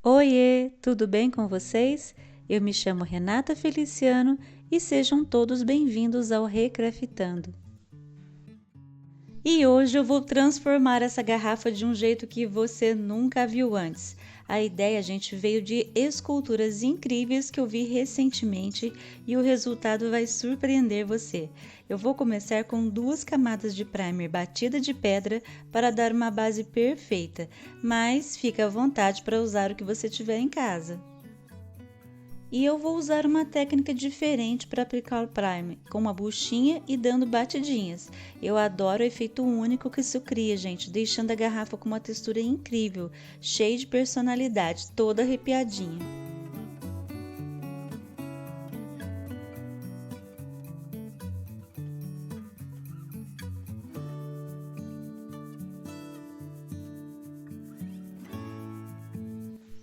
Oiê, tudo bem com vocês? Eu me chamo Renata Feliciano e sejam todos bem-vindos ao Recraftando. E hoje eu vou transformar essa garrafa de um jeito que você nunca viu antes. A ideia, gente, veio de esculturas incríveis que eu vi recentemente e o resultado vai surpreender você. Eu vou começar com 2 camadas de primer batida de pedra para dar uma base perfeita, mas fica à vontade para usar o que você tiver em casa. E eu vou usar uma técnica diferente para aplicar o primer, com uma buchinha e dando batidinhas. Eu adoro o efeito único que isso cria, gente, deixando a garrafa com uma textura incrível, cheia de personalidade, toda arrepiadinha.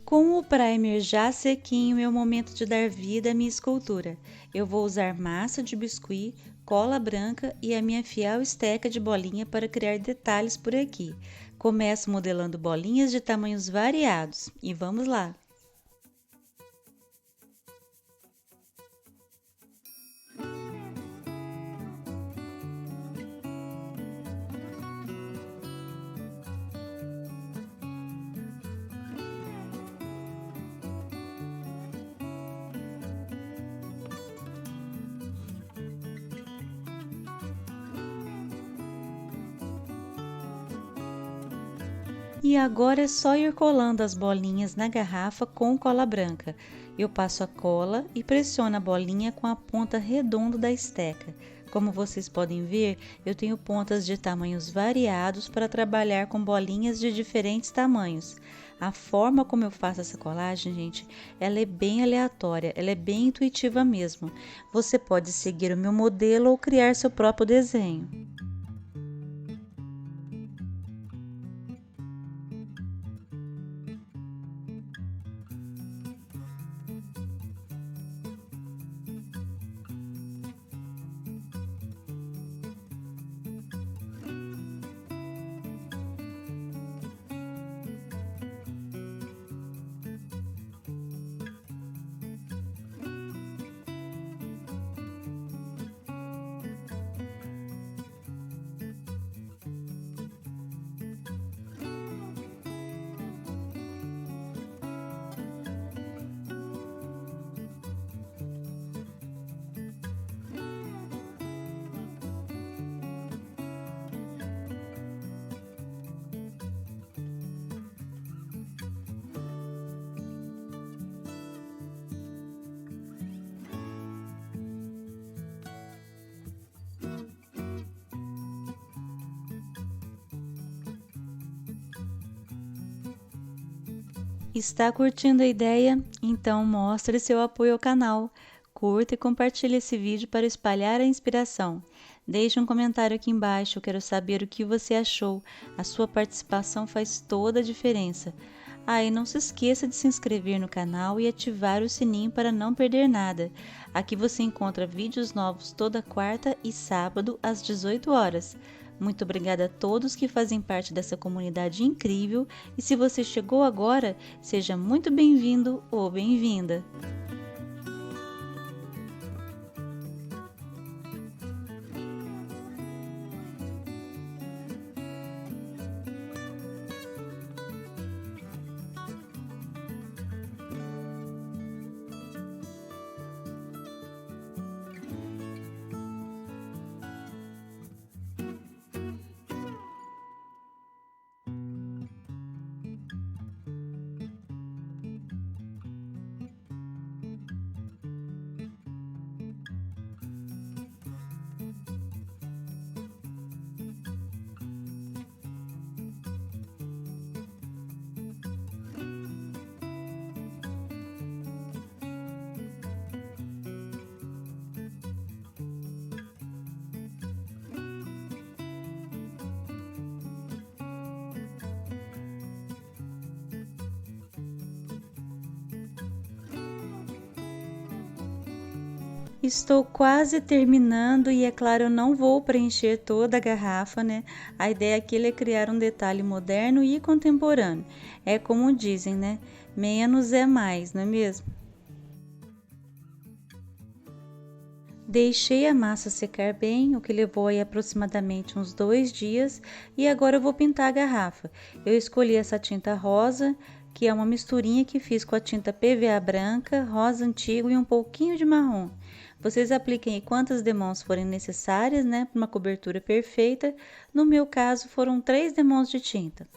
Com o primer já sequinho, é o momento de dar vida à minha escultura. Eu vou usar massa de biscuit, cola branca e a minha fiel esteca de bolinha para criar detalhes por aqui. Começo modelando bolinhas de tamanhos variados e vamos lá! E agora é só ir colando as bolinhas na garrafa com cola branca. Eu passo a cola e pressiono a bolinha com a ponta redonda da esteca. Como vocês podem ver, eu tenho pontas de tamanhos variados para trabalhar com bolinhas de diferentes tamanhos. A forma como eu faço essa colagem, gente, ela é bem aleatória, ela é bem intuitiva mesmo. Você pode seguir o meu modelo ou criar seu próprio desenho. Está curtindo a ideia? Então mostre seu apoio ao canal. Curta e compartilhe esse vídeo para espalhar a inspiração. Deixe um comentário aqui embaixo, eu quero saber o que você achou. A sua participação faz toda a diferença. Ah, e não se esqueça de se inscrever no canal e ativar o sininho para não perder nada. Aqui você encontra vídeos novos toda quarta e sábado às 18 horas. Muito obrigada a todos que fazem parte dessa comunidade incrível e se você chegou agora, seja muito bem-vindo ou bem-vinda! Estou quase terminando e é claro, eu não vou preencher toda a garrafa, né? A ideia aqui é criar um detalhe moderno e contemporâneo. É como dizem, né? Menos é mais, não é mesmo? Deixei a massa secar bem, o que levou aí aproximadamente uns 2 dias, e agora eu vou pintar a garrafa. Eu escolhi essa tinta rosa, que é uma misturinha que fiz com a tinta PVA branca, rosa antigo e um pouquinho de marrom. Vocês apliquem aí quantas demãos forem necessárias, né, para uma cobertura perfeita. No meu caso, foram 3 demãos de tinta.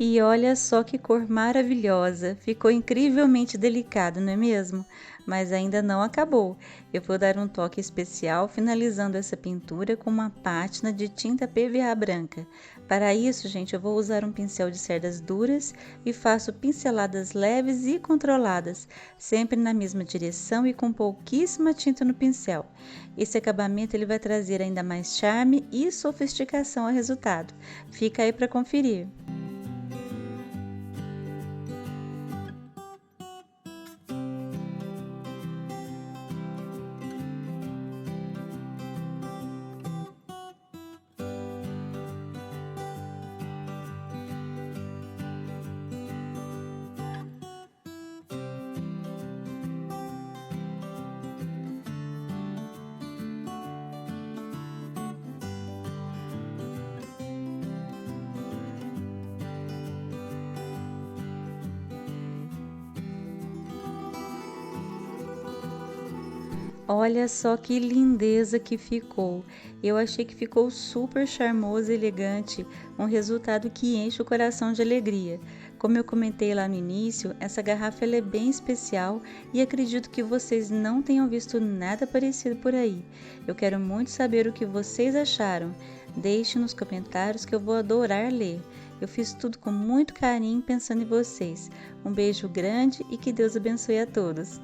E olha só que cor maravilhosa! Ficou incrivelmente delicado, não é mesmo? Mas ainda não acabou. Eu vou dar um toque especial finalizando essa pintura com uma pátina de tinta PVA branca. Para isso, gente, eu vou usar um pincel de cerdas duras e faço pinceladas leves e controladas, sempre na mesma direção e com pouquíssima tinta no pincel. Esse acabamento ele vai trazer ainda mais charme e sofisticação ao resultado. Fica aí para conferir. Olha só que lindeza que ficou. Eu achei que ficou super charmoso e elegante, um resultado que enche o coração de alegria. Como eu comentei lá no início, essa garrafa ela é bem especial e acredito que vocês não tenham visto nada parecido por aí. Eu quero muito saber o que vocês acharam. Deixe nos comentários que eu vou adorar ler. Eu fiz tudo com muito carinho pensando em vocês. Um beijo grande e que Deus abençoe a todos.